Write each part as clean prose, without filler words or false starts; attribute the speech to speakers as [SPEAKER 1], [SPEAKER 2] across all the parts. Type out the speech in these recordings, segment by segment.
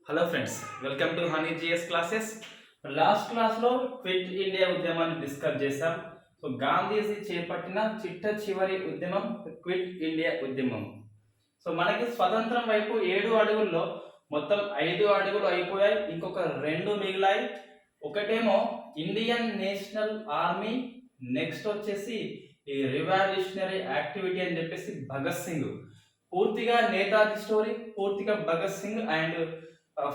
[SPEAKER 1] Hello friends, welcome to honey GS classes. Last క్లాస్లో Quit India ఉద్యమాన్ని discuss చేశాం. So Gandhiji చేపట్టిన చిట్ట చివరి ఉద్యమం క్విట్ ఇండియా ఉద్యమం. సో మనకి స్వతంత్రం వైపు 7 అడుగుల్లో మొత్తం 5 అడుగులు అయిపోయాయి, ఇంకొక 2 మిగిలాయి. ఒకటేమో ఇండియన్ నేషనల్ ఆర్మీ, నెక్స్ట్ వచ్చేసి ఈ రివాల్యూషనరీ యాక్టివిటీ అని చెప్పేసి భగత్ సింగ్. పూర్తిగా నేతాజీ స్టోరీ, పూర్తిగా భగత్ సింగ్ అండ్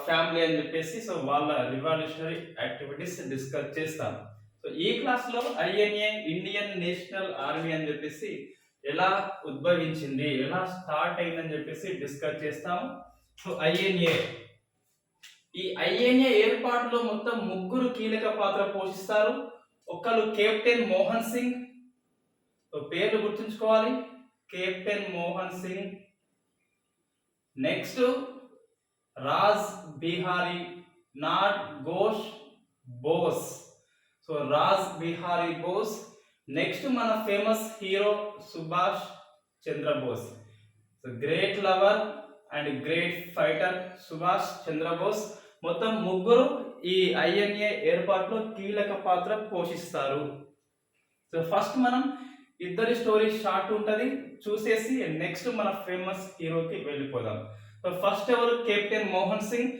[SPEAKER 1] ఫ్యామిలీ అని చెప్పేసి సో వాళ్ళ రివాల్యూషనరీ యాక్టివిటీస్ డిస్కస్ చేస్తాం. సో ఈ క్లాస్లో ఐఎన్ఏ ఇండియన్ నేషనల్ ఆర్మీ అని చెప్పేసి ఎలా ఉద్భవించింది, ఎలా స్టార్ట్ అయిందని చెప్పేసి డిస్కస్ చేస్తాము. సో ఈ ఐఎన్ఏ ఏర్పాటులో మొత్తం 3 కీలక పాత్ర పోషిస్తారు. ఒకరు కెప్టెన్ మోహన్ సింగ్, పేర్లు గుర్తుంచుకోవాలి, captain Mohan Singh. Next Raj Bihari, not Ghosh, Bose. So Raj Bihari Bose. Next మన famous hero Subhash Chandrabose. So great lover and great fighter Subhash Chandrabose. మొత్తం 3 ఈ ఐఎన్ఏ ఏర్పాటులో కీలక పాత్ర పోషిస్తారు. సో ఫస్ట్ మనం ఇద్దరి స్టోరీ షార్ట్ ఉంటుంది, చూసేసి నెక్స్ట్ మన ఫేమస్ హీరోకి వెళ్ళిపోదాం. సో ఫస్ట్ ఎవరు? కెప్టెన్ మోహన్ సింగ్.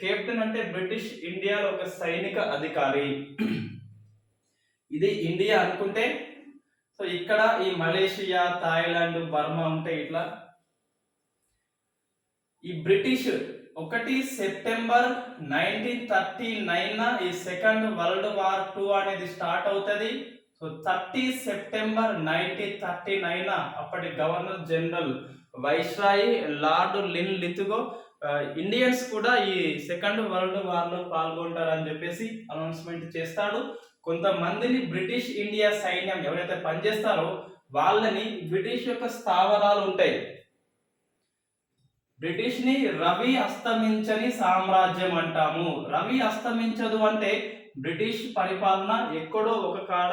[SPEAKER 1] కెప్టెన్ అంటే బ్రిటిష్ ఇండియాలో ఒక సైనిక అధికారి. ఇది ఇండియా అనుకుంటే, సో ఇక్కడ ఈ మలేషియా, థాయిలాండ్, బర్మా ఉంటాయి. ఇట్లా ఈ బ్రిటిష్ 1 సెప్టెంబర్ 1939 ఈ సెకండ్ వరల్డ్ వార్ 2 అనేది స్టార్ట్ అవుతుంది. సో 30 సెప్టెంబర్ 1939 అప్పటి governor general viceroy Lord Linlithgow Indians కూడా ఈ సెకండ్ వరల్డ్ వార్ లో పాల్గొంటారని చెప్పేసి అనౌన్స్మెంట్ చేస్తాడు. కొంతమందిని బ్రిటిష్ ఇండియా సైన్యం ఎవరైతే పనిచేస్తారో వాళ్ళని బ్రిటిష్ యొక్క స్థావరాలు ఉంటాయి. బ్రిటిష్ ని రవి అస్తమించని సామ్రాజ్యం అంటాము. రవి అస్తమించదు అంటే బ్రిటిష్ పరిపాలన ఎక్కడో ఒక కాడ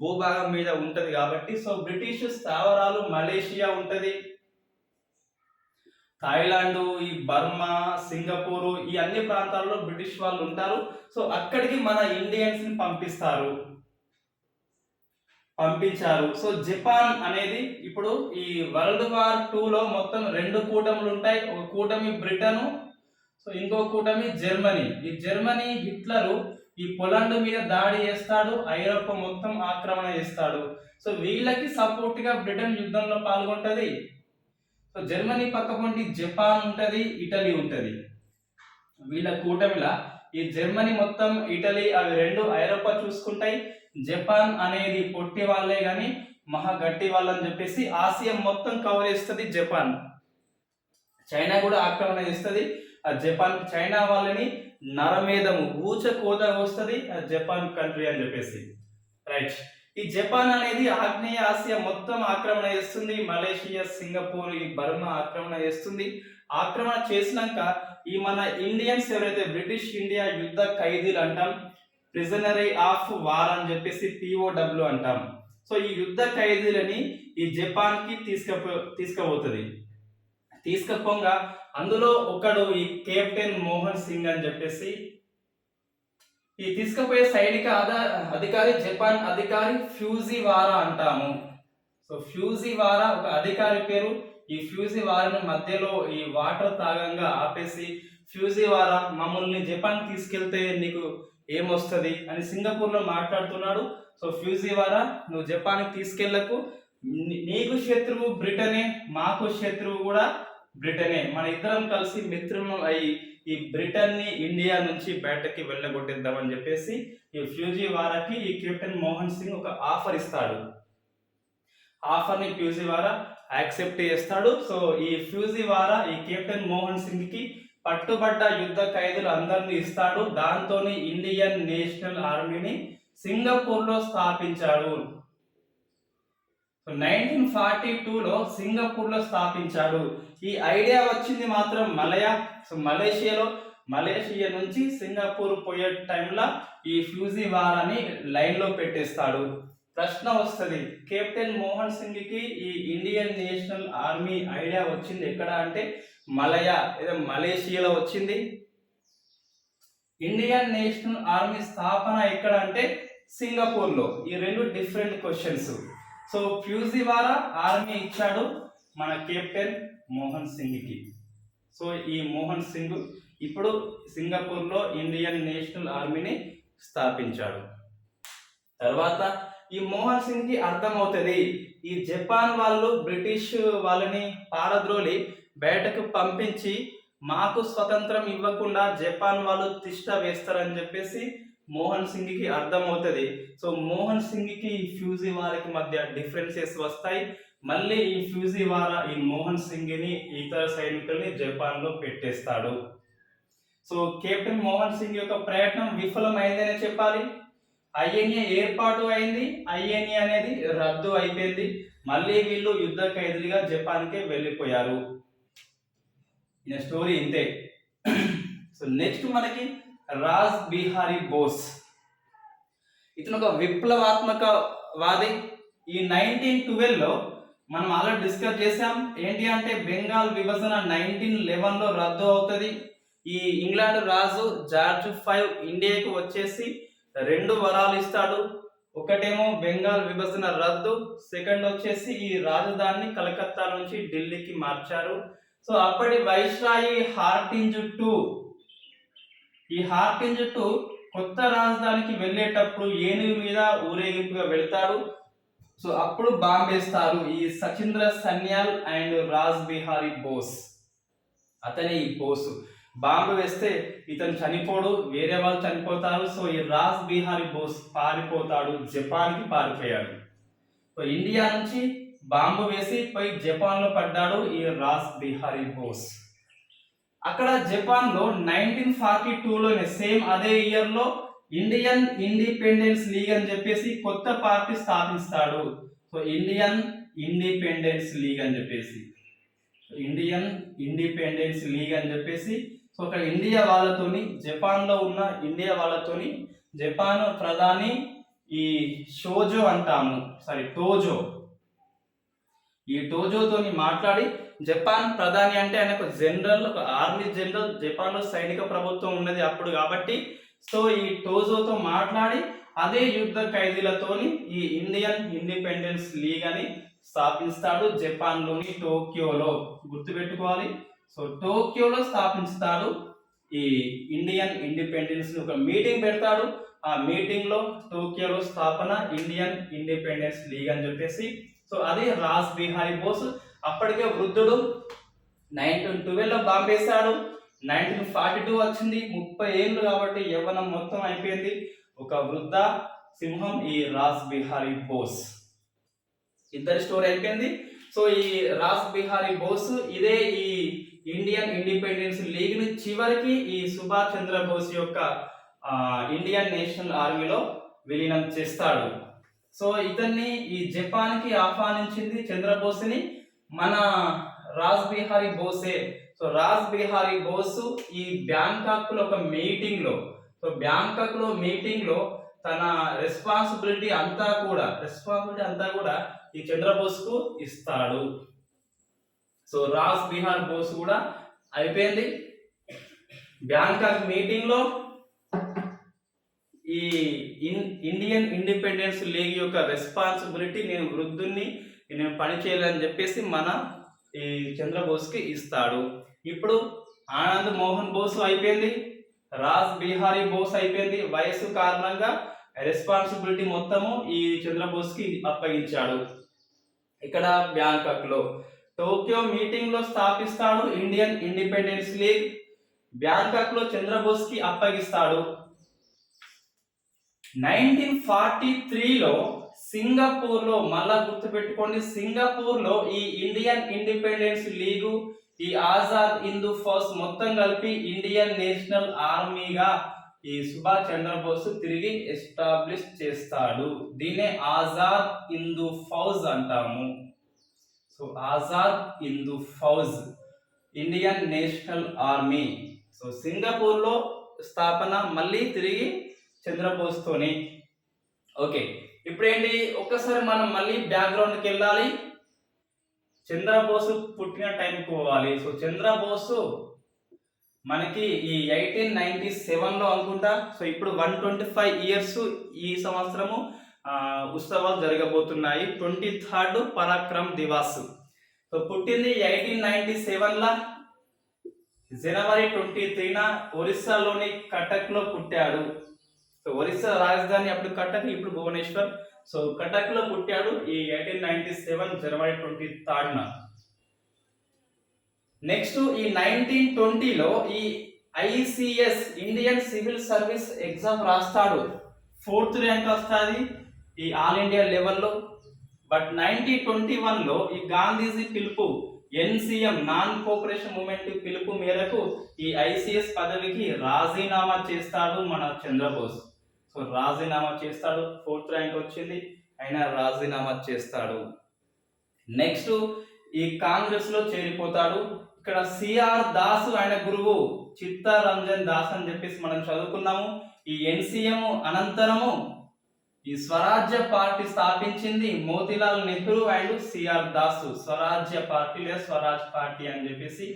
[SPEAKER 1] భూభాగం మీద ఉంటది కాబట్టి. సో బ్రిటిష్ స్థావరాలు మలేషియా ఉంటది, థాయిలాండ్, ఈ బర్మా, సింగపూర్, ఈ అన్ని ప్రాంతాల్లో బ్రిటిష్ వాళ్ళు ఉంటారు. సో అక్కడికి మన ఇండియన్స్ ని పంపించారు. సో జపాన్ అనేది ఇప్పుడు ఈ వరల్డ్ వార్ 2లో మొత్తం 2 కూటములు ఉంటాయి. ఒక కూటమి బ్రిటన్, సో ఇంకో కూటమి జర్మనీ. ఈ జర్మనీ హిట్లరు ఈ పోలాండ్ మీద దాడి చేస్తాడు, ఐరోపా మొత్తం ఆక్రమణ చేస్తాడు. సో వీళ్ళకి సపోర్ట్ గా బ్రిటన్ యుద్ధంలో పాల్గొంటది. సో జర్మనీ పక్క పొంటి జపాన్ ఉంటది, ఇటలీ ఉంటది. వీళ్ళ కూటమిలా ఈ జర్మనీ మొత్తం, ఇటలీ అవి 2 ఐరోపా చూసుకుంటాయి. జపాన్ అనేది పొట్టి వాళ్ళే గాని మహా గట్టి వాళ్ళని చెప్పేసి ఆసియా మొత్తం కవర్ చేస్తుంది జపాన్. చైనా కూడా ఆక్రమణ చేస్తుంది ఆ జపాన్. చైనా వాళ్ళని నరమేధము, ఊచ కోత వస్తుంది ఆ జపాన్ కంట్రీ అని చెప్పేసి. రైట్. ఈ జపాన్ అనేది ఆగ్నేయ ఆసియా మొత్తం ఆక్రమణ చేస్తుంది. మలేషియా, సింగపూర్, ఈ బర్మా ఆక్రమణ చేస్తుంది. ఆక్రమణ చేసినాక ఈ మన ఇండియన్స్ ఎవరైతే బ్రిటిష్ ఇండియా యుద్ధ ఖైదీలు అంటాం, ప్రిజనరీ ఆఫ్ వార్ అని చెప్పేసి POW అంటాం. సో ఈ యుద్ధ ఖైదీలని ఈ జపాన్ కి తీసుకుపోతుంది. తీసుకపోగా అందులో ఒకడు ఈ కెప్టెన్ మోహన్ సింగ్ అని చెప్పేసి. ఈ తీసుకుపోయే సైనిక అధికారి జపాన్ అధికారి ఫ్యూజివారా అంటాము. సో ఫ్యూజివారా ఒక అధికారి పేరు. ఈ ఫ్యూజివారాను మధ్యలో ఈ వాటర్ తాగంగా ఆపేసి, ఫ్యూజివారా మమ్మల్ని జపాన్ తీసుకెళ్తే నీకు ఏమొస్తుంది అని సింగపూర్ లో మాట్లాడుతున్నాడు. సో ఫ్యూజివారా, నువ్వు జపాన్ తీసుకెళ్లకు, నీకు శత్రువు బ్రిటనే, మాకు శత్రువు కూడా బ్రిటనే, మన ఇద్దరం కలిసి మిత్రులు అయి ఈ బ్రిటన్ ని ఇండియా నుంచి బయటకి వెళ్ళగొట్టేద్దామని చెప్పేసి ఈ ఫ్యూజివారాకి ఈ కెప్టెన్ మోహన్ సింగ్ ఒక ఆఫర్ ఇస్తాడు. ఆఫర్ ని ఫ్యూజివారా యాక్సెప్ట్ చేస్తాడు. సో ఈ ఫ్యూజివారా ఈ కెప్టెన్ మోహన్ సింగ్ కి పట్టుబడ్డ యుద్ధ ఖైదులు అందరినీ ఇస్తాడు. దాంతో ఇండియన్ నేషనల్ ఆర్మీని సింగపూర్ లో స్థాపించాడు. 1942లో సింగపూర్ లో స్థాపించాడు. ఈ ఐడియా వచ్చింది మాత్రం మలేషియా నుంచి సింగపూర్ పోయే టైంలో ఈ ఫ్యూజివారాని లైన్ లో పెట్టేస్తాడు. ప్రశ్న వస్తుంది, కెప్టెన్ మోహన్ సింగ్ కి ఈ ఇండియన్ నేషనల్ ఆర్మీ ఐడియా వచ్చింది ఎక్కడ అంటే మలయా, మలేషియాలో వచ్చింది. ఇండియన్ నేషనల్ ఆర్మీ స్థాపన ఎక్కడ అంటే సింగపూర్లో. ఈ రెండు డిఫరెంట్ క్వశ్చన్స్. సో ఫ్యూజివారా ఆర్మీ ఇచ్చాడు మన కెప్టెన్ మోహన్ సింగ్కి. సో ఈ మోహన్ సింగ్ ఇప్పుడు సింగపూర్లో ఇండియన్ నేషనల్ ఆర్మీని స్థాపించాడు. తర్వాత ఈ మోహన్ సింగ్కి అర్థమవుతుంది ఈ జపాన్ వాళ్ళు బ్రిటిష్ వాళ్ళని పారద్రోలి బయటకు పంపించి మాకు స్వతంత్రం ఇవ్వకుండా జపాన్ వాళ్ళు తిష్ట వేస్తారని చెప్పేసి మోహన్ సింగ్కి అర్థమవుతుంది. సో మోహన్ సింగ్కి ఈ ఫ్యూజివారాకి మధ్య డిఫరెన్సెస్ వస్తాయి. మళ్ళీ ఈ ఫ్యూజివారా ఈ మోహన్ సింగ్ని ఇతర సైనికుల్ని జపాన్లో పెట్టేస్తాడు. సో కెప్టెన్ మోహన్ సింగ్ యొక్క ప్రయత్నం విఫలమైందనే చెప్పాలి. ఐఎన్ఏ ఏర్పాటు అయింది, ఐఎన్ఏ అనేది రద్దు అయిపోయింది. మళ్ళీ వీళ్ళు యుద్ధ ఖైదీలుగా జపాన్కే వెళ్ళిపోయారు. ఈ స్టోరీ ఇంతే. సో నెక్స్ట్ మనకి రాజ్ బిహారీ బోస్. ఇతను ఒక విప్లవాత్మకవాది. ఈ 1912లో మనం ఆల్రెడీ డిస్కస్ చేసాం. ఏంటి అంటే బెంగాల్ విభజన 1911లో రద్దు అవుతుంది. ఈ ఇంగ్లాండ్ రాజు జార్జ్ V ఇండియాకి వచ్చేసి 2 వరాలు ఇస్తాడు. ఒకటేమో బెంగాల్ విభజన రద్దు, సెకండ్ వచ్చేసి ఈ రాజధానిని కలకత్తా నుంచి ఢిల్లీకి మార్చారు. సో అప్పటి వైస్రాయి హార్టింజ్ II, ఈ హార్టింజ్ II కొత్త రాజధానికి వెళ్ళేటప్పుడు ఏనుగు మీద ఊరేగింపుగా వెళ్తాడు. సో అప్పుడు బాంబేస్తారు ఈ సచింద్ర సన్యాల్ అండ్ రాజ్ బిహారీ బోస్. అతనే ఈ బోసు. బాంబు వేస్తే ఇతను చనిపోడు, వేరే వాళ్ళు చనిపోతారు. సో ఈ రాజ్ బిహారీ బోస్ పారిపోతాడు, జపాన్కి పారిపోయాడు. సో ఇండియా నుంచి బాంబు వేసి పోయి జపాన్లో పడ్డాడు ఈ రాజ్ బిహారీ బోస్. అక్కడ జపాన్లో 1942లోనే సేమ్ అదే ఇయర్లో ఇండియన్ ఇండిపెండెన్స్ లీగ్ అని చెప్పేసి కొత్త పార్టీ స్థాపిస్తాడు. సో ఇండియన్ ఇండిపెండెన్స్ లీగ్ అని చెప్పేసి, ఇండియన్ ఇండిపెండెన్స్ లీగ్ అని చెప్పేసి సో ఒక ఇండియా వాళ్ళతోని, జపాన్లో ఉన్న ఇండియా వాళ్ళతోని జపాన్ ప్రధాని ఈ షోజో అంటాము, టోజో, ఈ టోజోతోని మాట్లాడి, జపాన్ ప్రధాని అంటే ఆయన ఒక జనరల్, ఒక ఆర్మీ జనరల్, జపాన్లో సైనిక ప్రభుత్వం ఉన్నది అప్పుడు కాబట్టి, సో ఈ టోజోతో మాట్లాడి అదే యుద్ధ ఖైదీలతోని ఈ ఇండియన్ ఇండిపెండెన్స్ లీగ్ అని స్థాపిస్తాడు జపాన్లోని టోక్యోలో. గుర్తుపెట్టుకోవాలి. సో టోక్యోలో స్థాపిస్తాడు ఈ ఇండియన్ ఇండిపెండెన్స్. ఒక మీటింగ్ పెడతాడు. ఆ మీటింగ్ లో టోక్యోలో స్థాపన ఇండియన్ ఇండిపెండెన్స్ లీగ్ అని చెప్పేసి. సో అది రాజ్ బిహారీ బోస్. అప్పటికే వృద్ధుడు. 1912లో బాంబేశాడు. 1942 వచ్చింది. 30 ఏళ్ళు కాబట్టి యవ్వనం మొత్తం అయిపోయింది. ఒక వృద్ధ సింహం ఈ రాజ్ బిహారీ బోస్. ఇద్దరి స్టోరీ అయిపోయింది. సో ఈ రాజ్ బిహారీ బోస్ ఇదే ఈ ఇండియన్ ఇండిపెండెన్స్ లీగ్ ని చివరికి ఈ సుభాష్ చంద్రబోస్ యొక్క ఇండియన్ నేషనల్ ఆర్మీలో విలీనం చేస్తాడు. సో ఇతన్ని ఈ జపాన్ కి ఆహ్వానించింది చంద్రబోస్ని మన రాజ్ బిహారీ బోసే. సో రాజ్ బిహారీ బోస్ ఈ బ్యాంకాక్ లో ఒక మీటింగ్ లో, తన రెస్పాన్సిబిలిటీ అంతా కూడా ఈ చంద్రబోస్ కు ఇస్తాడు. సో రాజ్ బిహారీ బోస్ కూడా అయిపోయింది. బ్యాంకాక్ మీటింగ్ లో ఈ ఇండియన్ ఇండిపెండెన్స్ లీగ్ యొక్క రెస్పాన్సిబిలిటీ, నేను వృద్ధుని, నేను పని చేయాలని చెప్పేసి మన ఈ చంద్రబోస్ కి ఇస్తాడు. ఇప్పుడు ఆనంద్ మోహన్ బోస్ అయిపోయింది, రాజ్ బిహారీ బోస్ అయిపోయింది. వయసు కారణంగా రెస్పాన్సిబిలిటీ మొత్తము ఈ చంద్రబోస్ కి అప్పగించాడు. ఇక్కడ బ్యాంకాక్ లో టోక్యో మీటింగ్ లో స్థాపిస్తాడు ఇండియన్ ఇండిపెండెన్స్ లీగ్. బ్యాంకాక్ లో చంద్రబోస్ కి అప్పగిస్తాడు. 1943లో సింగపూర్ లో, మళ్ళా గుర్తుపెట్టుకోండి, సింగపూర్ లో ఈ ఇండియన్ ఇండిపెండెన్స్ లీగు, ఈ ఆజాద్ హిందూ ఫౌజ్ మొత్తం కలిపి ఇండియన్ నేషనల్ ఆర్మీగా ఈ సుభాష్ చంద్రబోస్ తిరిగి ఎస్టాబ్లిష్ చేస్తాడు. దీనే ఆజాద్ హిందూ ఫౌజ్ అంటాము. So Azad Hindu Fauj, Indian national army. So Singapore లో స్థాపన, మళ్ళీ తిరిగి చంద్రబోస్ తోని. ఓకే, ఇప్పుడు ఏంటి, ఒక్కసారి మనం మళ్ళీ బ్యాక్గ్రౌండ్కి వెళ్ళాలి. చంద్రబోస్ పుట్టిన టైంకి పోవాలి. సో చంద్రబోస్ మనకి ఈ 1897లో అనుకుంటా. సో ఇప్పుడు 125 ఇయర్స్ ఈ సంవత్సరము ఉత్సవాలు జరగబోతున్నాయి. 23rd పరాక్రమ్ దివాస్. సో పుట్టింది 1897లా జనవరి 23న ఒరిస్సాలోని కటక్లో పుట్టాడు. సో ఒరిస్సా రాజధాని అప్పుడు కటక్, ఇప్పుడు భువనేశ్వర్. సో కటక్లో పుట్టాడు ఈ 1897 జనవరి 23న. నెక్స్ట్ ఈ 1920లో ఈ ICS Indian civil service exam రాస్తాడు. 4th ర్యాంక్ వస్తుంది ఈ ఆల్ ఇండియా లెవెల్లో. బట్ 1921లో ఈ గాంధీజీ పిలుపు, ఎన్సిఎం నాన్ కోఆపరేషన్ మూవ్మెంట్ పిలుపు మేరకు ఈ ఐసిఎస్ పదవికి రాజీనామా చేస్తాడు మన చంద్రబోస్. సో రాజీనామా చేస్తాడు. 4th ర్యాంక్ వచ్చింది, అయినా రాజీనామా చేస్తాడు. నెక్స్ట్ ఈ కాంగ్రెస్ లో చేరిపోతాడు. ఇక్కడ సిఆర్ దాస్ ఆయన గురువు చిత్తరంజన్ దాస్ అని చెప్పేసి మనం చదువుకున్నాము. ఈ ఎన్సిఎం అనంతరము ఈ స్వరాజ్య పార్టీ స్థాపించింది Motilal Nehru and CR Das. Swarajya party లేదా స్వరాజ్ పార్టీ అని చెప్పేసి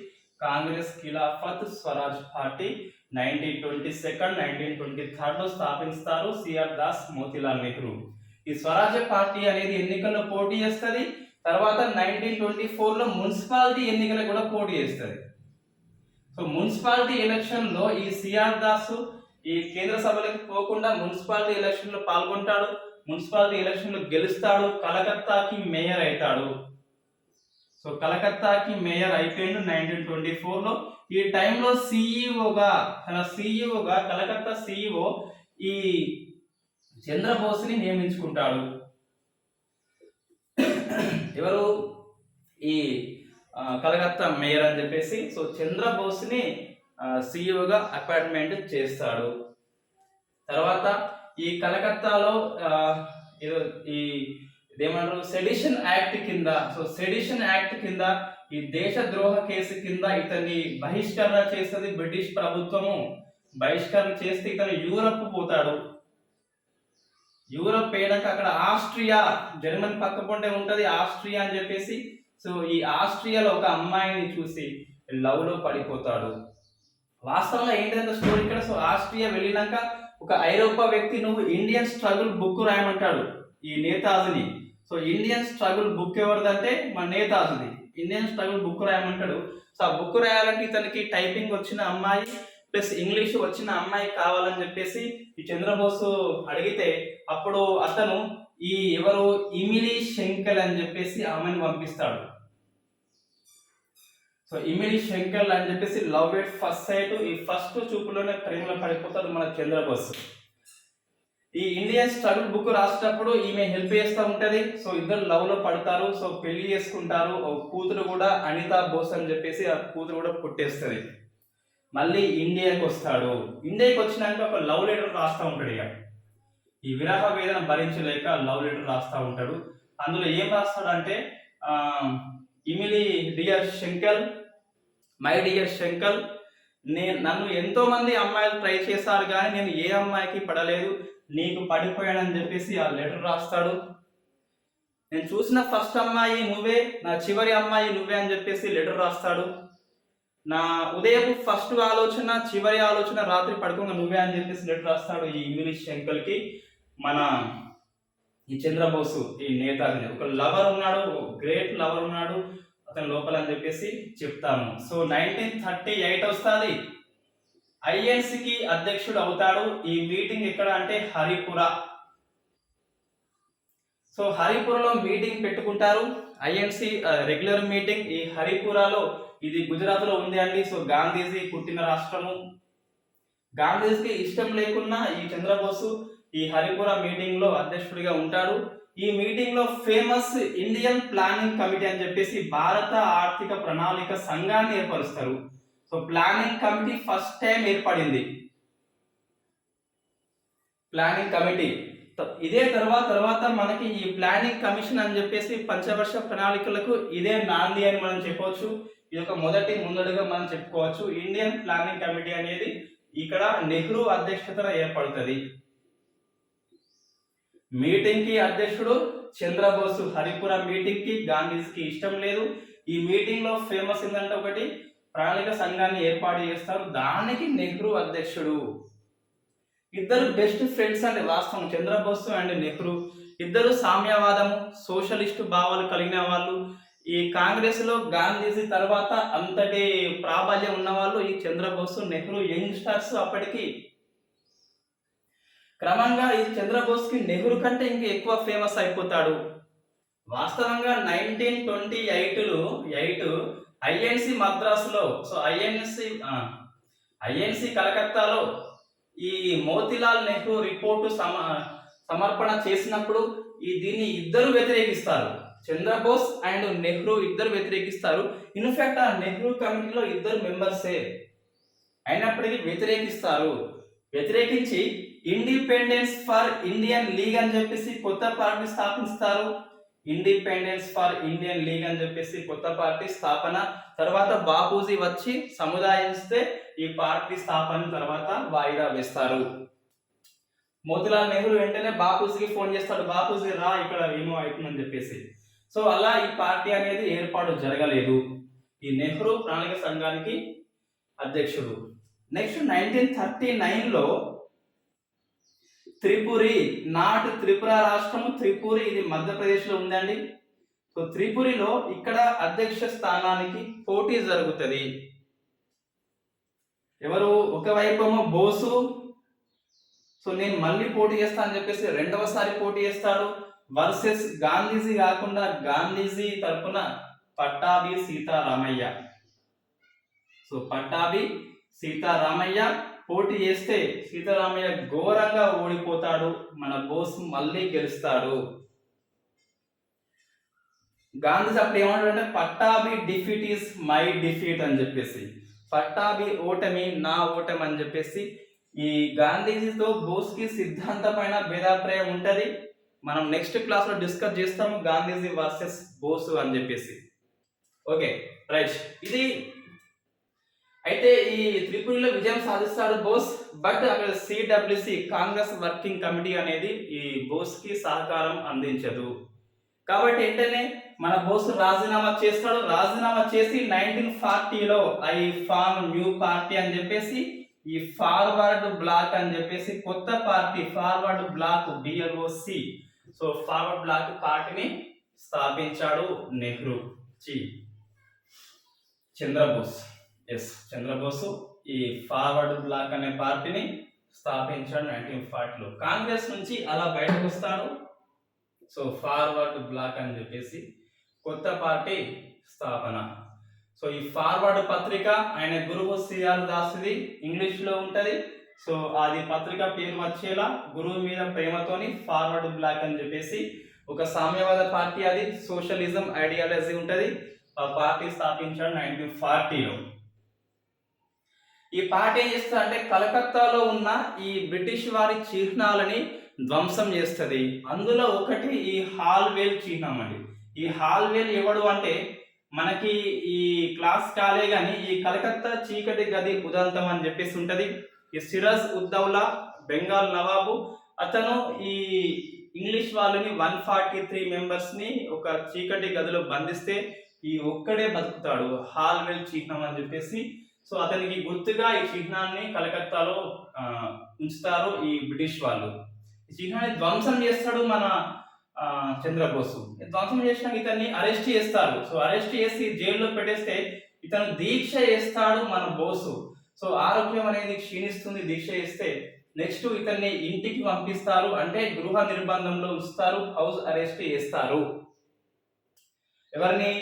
[SPEAKER 1] కాంగ్రెస్ ఖిలాఫత్ స్వరాజ్ పార్టీ 1922, 1923లో స్థాపిస్తారు సిఆర్ దాస్, మోతీలాల్ నెహ్రూ. ఈ స్వరాజ్య పార్టీ అనేది ఎన్నికల్లో పోటీ చేస్తుంది. తర్వాత 1924లో మున్సిపాలిటీ ఎన్నికలకు కూడా పోటీ చేస్తుంది. సో మున్సిపాలిటీ ఎలక్షన్లో ఈ సిఆర్ దాస్ ఈ కేంద్ర సభలకు పోకుండా మున్సిపాలిటీ ఎలక్షన్లో పాల్గొంటాడు. మున్సిపాలిటీ ఎలక్షన్లో గెలుస్తాడు. కలకత్తాకి మేయర్ అవుతాడు. సో కలకత్తాకి మేయర్ అయిపోయిండు 1924లో. ఈ టైంలో సిఇఓగా కలకత్తా సిఇఓ ఈ చంద్రబోస్ని నియమించుకుంటాడు. ఎవరు? ఈ కలకత్తా మేయర్ అని చెప్పేసి. సో చంద్రబోస్ని సిఇఓగా అపాయింట్మెంట్ చేస్తాడు. తర్వాత ఈ కలకత్తాలో ఇదేమంటారు సెడిషన్ యాక్ట్ కింద, సో సెడిషన్ యాక్ట్ కింద ఈ దేశద్రోహ కేసు కింద ఇతన్ని బహిష్కరణ చేస్తుంది బ్రిటిష్ ప్రభుత్వము. బహిష్కరణ చేస్తే ఇతను యూరప్ పోతాడు. యూరప్ పోయినాక అక్కడ ఆస్ట్రియా, జర్మన్ పక్క పొంటే ఉంటది ఆస్ట్రియా అని చెప్పేసి. సో ఈ ఆస్ట్రియాలో ఒక అమ్మాయిని చూసి లవ్ లో పడిపోతాడు. వాస్తవంగా ఏంటంటే స్టోరీ ఇక్కడ. సో ఆస్ట్రియా వెళ్ళినాక ఒక ఐరోపా వ్యక్తి నువ్వు ఇండియన్ స్ట్రగుల్ బుక్ రాయమంటాడు ఈ నేతాజీని. సో ఇండియన్ స్ట్రగుల్ బుక్ ఎవరిదంటే మన నేతాజీది. ఇండియన్ స్ట్రగుల్ బుక్ రాయమంటాడు. సో ఆ బుక్ రాయాలంటే ఇతనికి టైపింగ్ వచ్చిన అమ్మాయి ప్లస్ ఇంగ్లీష్ వచ్చిన అమ్మాయి కావాలని చెప్పేసి ఈ చంద్రబోసు అడిగితే అప్పుడు అతను ఈ ఎవరు ఇమిలీ శంకల్ అని చెప్పేసి ఆమెను పంపిస్తాడు. సో ఇమిలీ శంకల్ అని చెప్పేసి లవ్ ఎట్ ఫస్ట్ సైట్, ఈ ఫస్ట్ చూపులోనే ప్రేమలో పడిపోతాడు మన చంద్రబోస్. ఈ ఇండియన్ స్ట్రగుల్ బుక్ రాసేటప్పుడు ఈమె హెల్ప్ చేస్తూ ఉంటది. సో ఇద్దరు లవ్ లో పడతారు. సో పెళ్లి చేసుకుంటారు. కూతురు కూడా అనితా బోస్ అని చెప్పేసి ఆ కూతురు కూడా పుట్టేస్తుంది. మళ్ళీ ఇండియాకి వస్తాడు. ఇండియాకి వచ్చినాక ఒక లవ్ లెటర్ రాస్తూ ఉంటాడు. ఇక ఈ విరహ వేదన భరించలేక లవ్ లెటర్ రాస్తూ ఉంటాడు. అందులో ఏం రాస్తాడు అంటే ఇమిలీ డియర్ శంకల్, మై డియర్ శంకల్, నన్ను ఎంతో మంది అమ్మాయిలు ట్రై చేశారు కానీ నేను ఏ అమ్మాయికి పడలేదు, నీకు పడిపోయానని చెప్పేసి ఆ లెటర్ రాస్తాడు. నేను చూసిన ఫస్ట్ అమ్మాయి నువ్వే, నా చివరి అమ్మాయి నువ్వే అని చెప్పేసి లెటర్ రాస్తాడు. నా ఉదయం ఫస్ట్ ఆలోచన చివరి ఆలోచన రాత్రి పడుకోగా నువ్వే అని చెప్పేసి లెటర్ రాస్తాడు ఈ ఇంగ్లీష్ శంకల్కి. మన ఈ చంద్రబోసు ఈ నేతాజీ ఒక లవర్ ఉన్నాడు, గ్రేట్ లవర్ ఉన్నాడు అతని లోపల అని చెప్పేసి చెప్తాము. సో 1938 వస్తుంది. ఐఎన్సికి అధ్యక్షుడు అవుతాడు. ఈ మీటింగ్ ఎక్కడ అంటే హరిపుర. సో హరిపురలో మీటింగ్ పెట్టుకుంటారు. ఐఎన్సి రెగ్యులర్ మీటింగ్ ఈ హరిపురాలో, ఇది గుజరాత్ లో ఉంది అండి. సో గాంధీజీ పుట్టిన రాష్ట్రము. గాంధీజీకి ఇష్టం లేకున్నా ఈ చంద్రబోసు ఈ హరిపుర మీటింగ్ లో అధ్యక్షుడిగా ఉంటాడు. ఈ మీటింగ్ లో ఫేమస్ ఇండియన్ ప్లానింగ్ కమిటీ అని చెప్పేసి భారత ఆర్థిక ప్రణాళిక సంఘాన్ని ఏర్పరుస్తారు. So planning committee first time ఏర్పడింది. ప్లానింగ్ కమిటీ ఇదే తర్వాత మనకి ఈ ప్లానింగ్ కమిషన్ అని చెప్పేసి పంచవర్ష ప్రణాళికలకు ఇదే నాంది అని మనం చెప్పవచ్చు. ఇది ఒక మొదటి ముందడుగా మనం చెప్పుకోవచ్చు. ఇండియన్ ప్లానింగ్ కమిటీ అనేది ఇక్కడ నెహ్రూ అధ్యక్షతన ఏర్పడుతుంది. మీటింగ్ కి అధ్యక్షుడు చంద్రబోసు. హరిపుర మీటింగ్ కి గాంధీజీకి ఇష్టం లేదు. ఈ మీటింగ్ లో ఫేమస్ ఏంటంటే ఒకటి ప్రణాళిక సంఘాన్ని ఏర్పాటు చేస్తారు, దానికి నెహ్రూ అధ్యక్షుడు. ఇద్దరు బెస్ట్ ఫ్రెండ్స్ అండి. వాస్తవం చంద్రబోస్ అండ్ నెహ్రూ ఇద్దరు సామ్యవాదము సోషలిస్టు భావాలు కలిగిన వాళ్ళు. ఈ కాంగ్రెస్ లో గాంధీజీ తర్వాత అంతటి ప్రాబల్యం ఉన్న వాళ్ళు ఈ చంద్రబోస్ నెహ్రూ యంగ్స్టర్స్. అప్పటికి క్రమంగా ఈ చంద్రబోస్ కి నెహ్రూ కంటే ఇంకా ఎక్కువ ఫేమస్ అయిపోతాడు. వాస్తవంగా 1928 ఐఎన్సి మద్రాసులో, సో ఐఎన్సి కలకత్తాలో ఈ మోతీలాల్ నెహ్రూ రిపోర్టు సమర్పణ చేసినప్పుడు దీన్ని ఇద్దరు వ్యతిరేకిస్తారు. చంద్రబోస్ అండ్ నెహ్రూ ఇద్దరు వ్యతిరేకిస్తారు. ఇన్ఫాక్ట్ ఆ నెహ్రూ కమిటీలో ఇద్దరు మెంబర్సే అయినప్పటికీ వ్యతిరేకిస్తారు. వ్యతిరేకించి ఇండిపెండెన్స్ ఫర్ ఇండియన్ లీగ్ అని చెప్పేసి కొత్త పార్టీ స్థాపిస్తారు. ఇండిపెండెన్స్ ఫర్ ఇండియన్ లీగ్ అని చెప్పేసి కొత్త పార్టీ స్థాపన. తర్వాత బాపూజీ వచ్చి సముదాయిస్తే ఈ పార్టీ స్థాపన తర్వాత వాయిదా వేస్తారు. మోతీలాల్ నెహ్రూ వెంటనే బాపూజీకి ఫోన్ చేస్తాడు, బాపూజీ రా ఇక్కడ ఏమో అవుతుందని చెప్పేసి. సో అలా ఈ పార్టీ అనేది ఏర్పాటు జరగలేదు. ఈ నెహ్రూ ప్రణాళిక సంఘానికి అధ్యక్షుడు. నెక్స్ట్ 1939లో త్రిపురి, నాటి త్రిపుర రాష్ట్రము త్రిపురి, ఇది మధ్యప్రదేశ్లో ఉందండి. సో త్రిపురిలో ఇక్కడ అధ్యక్ష స్థానానికి పోటీ జరుగుతుంది. ఎవరు? ఒకవైపేమో బోసు, సో నేను మళ్ళీ పోటీ చేస్తా అని చెప్పేసి రెండవసారి పోటీ చేస్తాడు. వర్సెస్ గాంధీజీ కాకుండా గాంధీజీ తరపున పట్టాభి సీతారామయ్య. సో పట్టాభి సీతారామయ్య పోటీ చేస్తే సీతారామయ్య ఘోరంగా ఓడిపోతాడు. మన బోస్ మళ్ళీ గెలుస్తాడు. గాంధీజీ అప్పుడు ఏమంటాడంటే Pattabhi defeat is my defeat అని చెప్పేసి, పట్టాభి ఓటమి నా ఓటమి అని చెప్పేసి. ఈ గాంధీజీతో బోస్కి సిద్ధాంతమైన భేదాభిప్రాయం ఉంటది. మనం నెక్స్ట్ క్లాస్ లో డిస్కస్ చేస్తాము గాంధీజీ వర్సెస్ బోస్ అని చెప్పేసి. Okay right. ఇది అయితే ఈ త్రిపురలో విజయం సాధిస్తాడు బోస్. బట్ అక్కడ సిడబ్ల్యూసి కాంగ్రెస్ వర్కింగ్ కమిటీ అనేది ఈ బోస్ కి సహకారం అందించదు. కాబట్టి వెంటనే మన బోస్ రాజీనామా చేస్తాడు. రాజీనామా చేసి 1940లో ఐ ఫార్మ్ న్యూ పార్టీ అని చెప్పేసి ఈ ఫార్వర్డ్ బ్లాక్ అని చెప్పేసి కొత్త party, forward bloc BLOC, so forward bloc పార్టీని స్థాపించాడు నెహ్రూ. చంద్రబోస్, చంద్రబోస్ ఈ ఫార్వర్డ్ బ్లాక్ అనే పార్టీని స్థాపించాడు 1940లో. కాంగ్రెస్ నుంచి అలా బయటకు వస్తాడు. సో ఫార్వర్డ్ బ్లాక్ అని చెప్పేసి కొత్త పార్టీ స్థాపన. సో ఈ ఫార్వర్డ్ పత్రిక ఆయన గురువు సిఆర్ దాస్ది ఇంగ్లీష్ లో ఉంటది. సో అది పత్రిక పేరు వచ్చేలా గురువు మీద ప్రేమతోని ఫార్వర్డ్ బ్లాక్ అని చెప్పేసి ఒక సామ్యవాద పార్టీ, అది సోషలిజం ఐడియాలజీ ఉంటది. ఆ పార్టీ స్థాపించాడు 1940లో. ఈ పార్టీ ఏం చేస్తుంది అంటే కలకత్తాలో ఉన్న ఈ బ్రిటిష్ వారి చిహ్నాలని ధ్వంసం చేస్తుంది. అందులో ఒకటి ఈ హాల్వేల్ చిహ్నం అండి. ఈ హాల్వేల్ ఎవడు అంటే మనకి ఈ క్లాస్ కాలే గాని ఈ కలకత్తా చీకటి గది ఉదంతం అని చెప్పేసి ఉంటది. ఈ సిరాజ్ ఉద్దౌలా బెంగాల్ నవాబు, అతను ఈ ఇంగ్లీష్ వాళ్ళని 143 మెంబర్స్ ని ఒక చీకటి గదిలో బంధిస్తే ఈ ఒక్కడే బతుకుతాడు, హాల్వేల్ చిహ్నం అని చెప్పేసి. సో అతనికి గుర్తుగా ఈ చిహ్నాన్ని కలకత్తాలో ఉంచుతారు ఈ బ్రిటిష్ వాళ్ళు. ఈ చిహ్నాన్ని ధ్వంసం చేస్తాడు మన చంద్రబోసు. ధ్వంసం చేసినాక ఇతన్ని అరెస్ట్ చేస్తారు. సో అరెస్ట్ చేసి జైల్లో పెట్టేస్తే ఇతను దీక్ష చేస్తాడు మన బోసు. సో ఆరోగ్యం అనేది క్షీణిస్తుంది దీక్ష చేస్తే. నెక్స్ట్ ఇతన్ని ఇంటికి పంపిస్తారు, అంటే గృహ నిర్బంధంలో ఉంచుతారు, హౌస్ అరెస్ట్ చేస్తారు. ఎవరిని?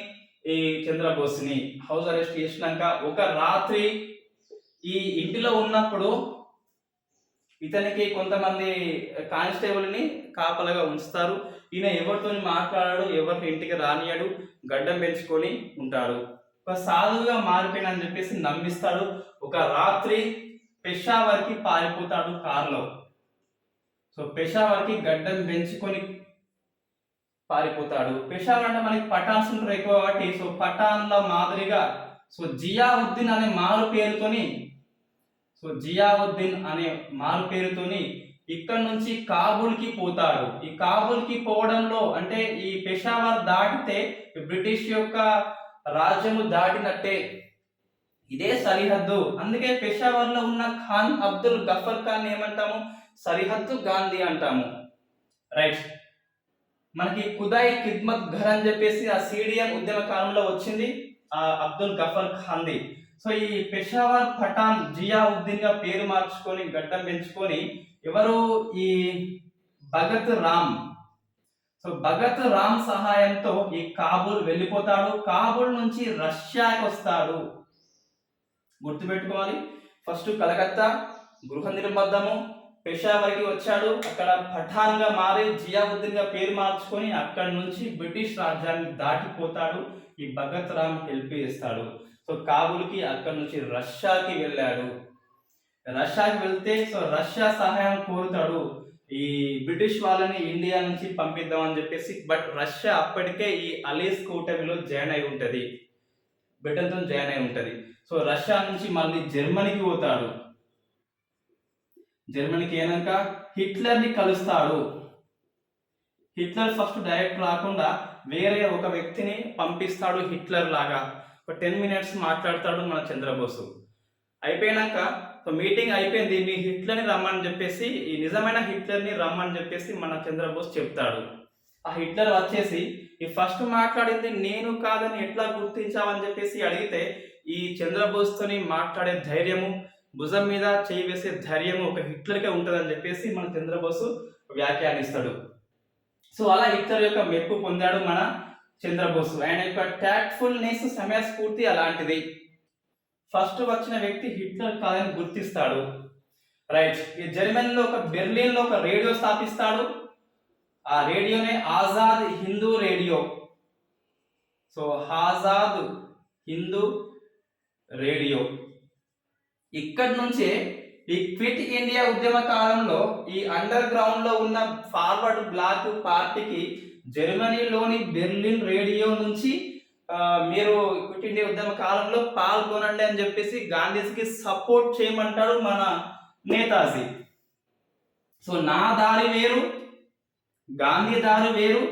[SPEAKER 1] ఈ చంద్రబోస్ని హౌస్ అరెస్ట్ చేసినాక ఒక రాత్రి ఈ ఇంటిలో ఉన్నప్పుడు ఇతనికి కొంతమంది కానిస్టేబుల్ని కాపలాగా ఉంచుతారు. ఈయన ఎవరితో మాట్లాడాడు, ఎవరిని ఇంటికి రానియాడు, గడ్డం పెంచుకొని ఉంటాడు. ఒక సాధువుగా మారిపోయిన అని చెప్పేసి నమ్మిస్తాడు. ఒక రాత్రి పెషావర్కి పారిపోతాడు కారులో. సో పెషావర్కి గడ్డం పెంచుకొని పారిపోతాడు. పెషావర్ అంటే మనకి పఠాన్స్ ఉంటారు ఎక్కువ కాబట్టి, సో పఠాన్ల మాదిరిగా సో జియావుద్దీన్ అనే మారు పేరుతోని ఇక్కడ నుంచి కాబూల్కి పోతాడు. ఈ కాబూల్కి పోవడంలో అంటే ఈ పెషావర్ దాటితే బ్రిటిష్ యొక్క రాజ్యము దాటినట్టే. ఇదే సరిహద్దు. అందుకే పెషావర్ లో ఉన్న ఖాన్ అబ్దుల్ గఫర్ ఖాన్ ఏమంటాము, సరిహద్దు గాంధీ అంటాము. రైట్. మనకి ఖుదాయి ఖిద్మత్ ఘర్ అని చెప్పేసి ఆ సిడిఎం ఉద్యమ కాలంలో వచ్చింది ఆ అబ్దుల్ గఫర్ ఖాన్ది. సో ఈ పెషావర్ పఠాన్ జియావుద్దీన్ గా పేరు మార్చుకొని గడ్డం పెంచుకొని ఎవరు, ఈ భగత్ రామ్. సో భగత్ రామ్ సహాయంతో ఈ కాబూల్ వెళ్ళిపోతాడు. కాబూల్ నుంచి రష్యాకి వస్తాడు. గుర్తుపెట్టుకోవాలి, ఫస్ట్ కలకత్తా గృహ నిర్బంధము, పెషావర్కి వచ్చాడు, అక్కడ పఠాన్ గా మారి జియావుద్దీన్ గా పేరు మార్చుకొని అక్కడి నుంచి బ్రిటిష్ రాజ్యాన్ని దాటిపోతాడు. ఈ భగత్ రామ్ హెల్ప్ చేస్తాడు. సో కాబూల్కి అక్కడి నుంచి రష్యాకి వెళ్ళాడు. రష్యాకి వెళ్తే సో రష్యా సహాయం కోరుతాడు, ఈ బ్రిటిష్ వాళ్ళని ఇండియా నుంచి పంపిద్దాం అని చెప్పేసి. బట్ రష్యా అప్పటికే ఈ అలీస్ కూటమిలో జాయిన్ అయి ఉంటది, బ్రిటన్తో జాయిన్ అయి ఉంటది. సో రష్యా నుంచి మళ్ళీ జర్మనీకి పోతాడు. జర్మనీకి అయినాక హిట్లర్ ని కలుస్తాడు. హిట్లర్ ఫస్ట్ డైరెక్ట్ రాకుండా వేరే ఒక వ్యక్తిని పంపిస్తాడు హిట్లర్ లాగా. ఒక 10 minutes మాట్లాడతాడు మన చంద్రబోసు. అయిపోయినాక మీటింగ్ అయిపోయింది, మీ హిట్లర్ని రమ్మని చెప్పేసి, ఈ నిజమైన హిట్లర్ని రమ్మని చెప్పేసి మన చంద్రబోస్ చెప్తాడు. ఆ హిట్లర్ వచ్చేసి ఈ ఫస్ట్ మాట్లాడింది నేను కాదని ఎట్లా గుర్తించావని చెప్పేసి అడిగితే, ఈ చంద్రబోస్తోని మాట్లాడే ధైర్యము, భుజం మీద చేయి వేసే ధైర్యము ఒక హిట్లర్కే ఉంటుందని చెప్పేసి మన చంద్రబోసు వ్యాఖ్యానిస్తాడు. సో అలా హిట్లర్ యొక్క మెప్పు పొందాడు మన చంద్రబోసు. ఆయన యొక్క టాక్ట్ఫుల్నెస్, సమయస్ఫూర్తి అలాంటిది. ఫస్ట్ వచ్చిన వ్యక్తి హిట్లర్ కాదని గుర్తిస్తాడు. రైట్. ఈ జర్మనీలో బెర్లిన్ లో ఒక రేడియో స్థాపిస్తాడు. ఆ రేడియోనే Azad Hindu radio. So Azad Hindu radio. ఇక్కడి నుంచే ఈ క్విట్ ఇండియా ఉద్యమ కాలంలో ఈ అండర్ గ్రౌండ్ లో ఉన్న ఫార్వర్డ్ బ్లాక్ పార్టీకి జర్మనీలోని బెర్లిన్ రేడియో నుంచి మీరు క్విట్ ఇండియా ఉద్యమ కాలంలో పాల్గొనండి అని చెప్పేసి గాంధీజీకి సపోర్ట్ చేయమంటాడు మన నేతాజీ. సో నా దారి వేరు, గాంధీ దారి వేరు,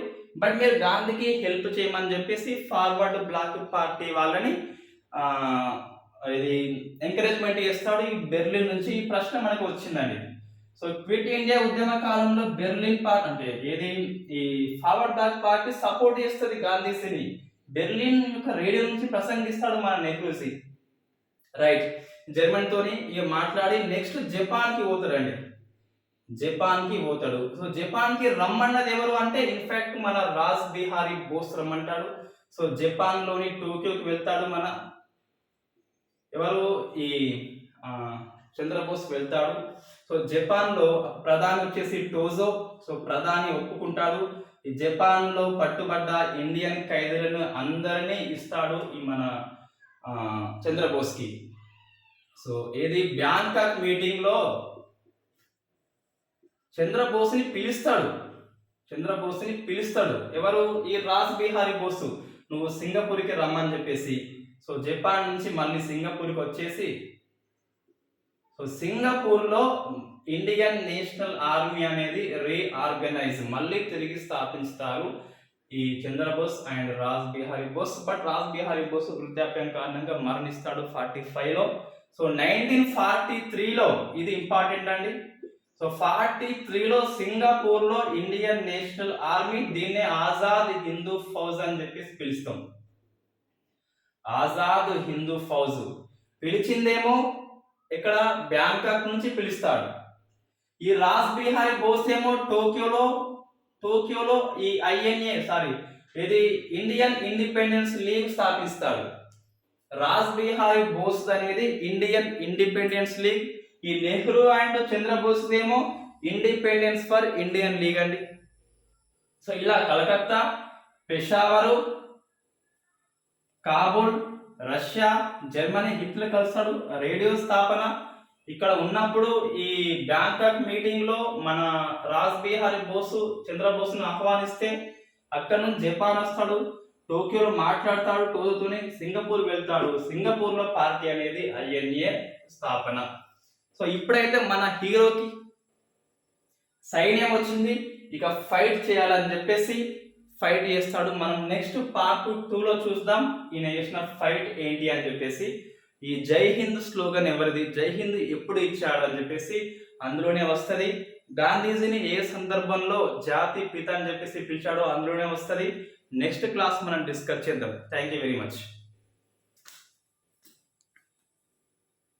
[SPEAKER 1] బట్ మీరు గాంధీకి హెల్ప్ చేయమని చెప్పేసి ఫార్వర్డ్ బ్లాక్ పార్టీ వాళ్ళని ఇది ఎంకరేజ్మెంట్ చేస్తాడు. ఈ బెర్లిన్ నుంచి ఈ ప్రశ్న మనకు వచ్చిందండి. సో క్విట్ ఇండియా ఉద్యమ కాలంలో బెర్లిన్ పార్టీ అంటే ఏది, ఈ ఫార్వర్డ్ బ్లాక్ పార్టీ సపోర్ట్ చేస్తుంది గాంధీజీని. బెర్లిన్ యొక్క రేడియో నుంచి ప్రసంగిస్తాడు మన నెహ్రూజీ. రైట్. జర్మనీతోని ఇక మాట్లాడి నెక్స్ట్ జపాన్ కి పోతాడండి. జపాన్ కి పోతాడు. సో జపాన్ కి రమ్మన్నది ఎవరు అంటే ఇన్ఫాక్ట్ మన రాజ్ బిహారీ బోస్ రమ్మంటాడు. సో జపాన్ లోని టోక్యోకి వెళ్తాడు మన ఎవరు, ఈ చంద్రబోస్ వెళ్తాడు. సో జపాన్ లో ప్రధాని వచ్చేసి టోజో. సో ప్రధాని ఒప్పుకుంటాడు. ఈ జపాన్ లో పట్టుబడ్డ ఇండియన్ ఖైదీలను అందరినీ ఇస్తాడు ఈ మన చంద్రబోస్ కి. సో ఏది బ్యాంకాక్ మీటింగ్ లో చంద్రబోస్ని పిలుస్తాడు. ఎవరు, ఈ రాజ్ బిహారీ బోసు, నువ్వు సింగపూర్కి రమ్మని చెప్పేసి. సో జపాన్ నుంచి మళ్ళీ సింగపూర్కి వచ్చేసి, సో సింగపూర్ లో ఇండియన్ నేషనల్ ఆర్మీ అనేది రీఆర్గనైజ్ మళ్ళీ తిరిగి స్థాపించుతారు ఈ చంద్రబోస్ అండ్ రాజ్ బిహారీ బోస్. బట్ రాజ్ బిహారీ బోస్ వృద్ధాప్యం కారణంగా మరణిస్తాడు 45 లో. సో 1943లో ఇది ఇంపార్టెంట్ అండి. సో 43లో సింగపూర్ లో ఇండియన్ నేషనల్ ఆర్మీ, దీన్నే ఆజాద్ హిందూ ఫౌజ్ అని చెప్పేసి పిలుస్తాం. ఆజాద్ హిందూ ఫౌజ్ పిలిచిందేమో ఇక్కడ బ్యాంకాక్ నుంచి పిలుస్తాడు. ఈ రాజ్ బిహారీ బోస్ ఏమో టోక్యోలో ఈ ఇది ఇండియన్ ఇండిపెండెన్స్ లీగ్ స్థాపిస్తాడు. రాజ్ బిహారీ బోస్ అనేది ఇండియన్ ఇండిపెండెన్స్ లీగ్. ఈ నెహ్రూ అండ్ చంద్రబోస్ ఏమో ఇండిపెండెన్స్ ఫర్ ఇండియన్ లీగ్ అండి. సో ఇలా Calcutta, Peshawar, Kabul, Russia, Germany Hitler కలుస్తాడు. రేడియో స్థాపన ఇక్కడ ఉన్నప్పుడు ఈ బ్యాంకాక్ మీటింగ్ లో మన రాజ్ బిహారీ బోసు చంద్రబోస్ను ఆహ్వానిస్తే అక్కడ నుంచి జపాన్ వస్తాడు, టోక్యోలో మాట్లాడతాడు, టోజోతోనే సింగపూర్ వెళ్తాడు. సింగపూర్ లో పార్టీ అనేది INA స్థాపన. సో ఇప్పుడైతే మన హీరోకి సైన్యం వచ్చింది, ఇక ఫైట్ చేయాలని చెప్పేసి ఫైట్ చేస్తాడు. మనం నెక్స్ట్ పార్ట్ 2లో చూద్దాం ఈయన చేసిన ఫైట్ ఏంటి అని చెప్పేసి. ఈ జై హింద్ స్లోగన్ ఎవరిది, జై హింద్ ఎప్పుడు ఇచ్చాడు అని చెప్పేసి అందులోనే వస్తుంది. గాంధీజీని ఏ సందర్భంలో జాతి పిత అని చెప్పేసి పిలిచాడో అందులోనే వస్తుంది. నెక్స్ట్ క్లాస్ మనం డిస్కస్ చేద్దాం. Thank you very much.